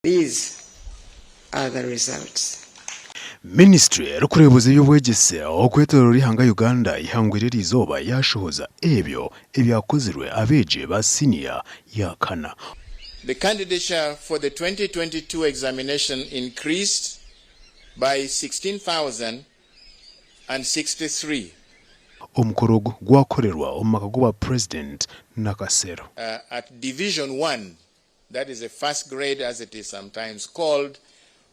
These are the results. Ministry rukurebuze y'ubwegese okwetorera ihanga Uganda ihangwirira izoba yashohoza ebyo ebyakozirwe abeje ba senior yakana. The candidature for the 2022 examination increased by 16,063. Omukorogo gwakorerwa omumaka gwa President Nakasero. At Division 1, that is the first grade as it is sometimes called,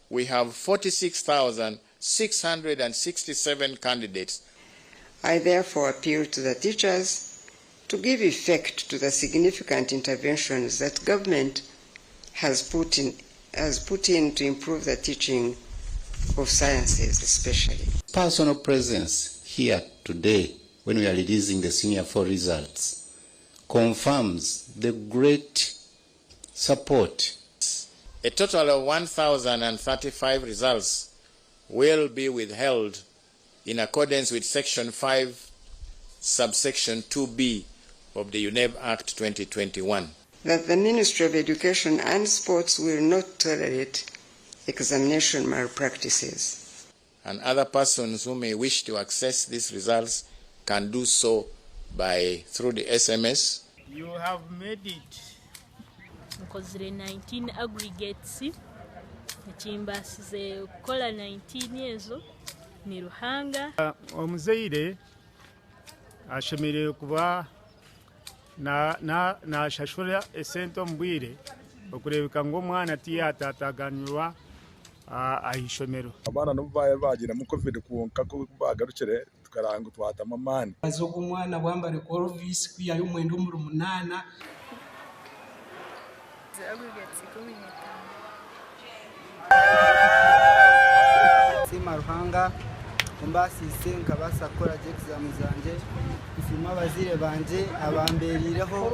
we have 46,667 candidates. I therefore appeal to the teachers to give effect to the significant interventions that government has put in to improve the teaching of sciences especially. Personal presence here today when we are releasing the Senior 4 results confirms the great support. A total of 1,035 results will be withheld in accordance with Section 5, subsection 2B of the UNEB Act 2021. That the Ministry of Education and Sports will not tolerate examination malpractices. And other persons who may wish to access these results can do so through the SMS. You have made it. Because the 19 aggregates, chimbasize kola 19 yezo ni Ruhanga. Omuzaire ashemere kuba na shashura esento mbwire okurebeka ngo mwana tiyatataganywa ahishomero. Abana no bagira mu covid kuonka ko bagarukire tukaranga twatama mani. Azogo mwana bwambare Corvis kwiya yo mwendo mu 8. Sima Ruhanga mbasise nkabasa kora exam zanje ifima bazire banje abamberireho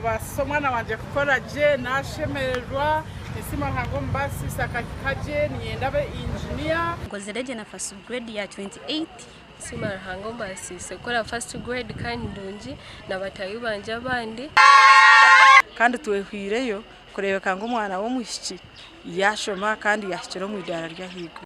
basomwana banje gukora je nashemererwa Sima Ruhanga mbasise akakaje niyendabe engineer ngozereje na first grade ya 28. Sima Ruhanga mbasise kora first grade kandi ndunji na batayi banje abandi kandi tuwehwireyo kurebeka ngo umwana wo mushiki yashoma kandi yashikira mu idara rya higo.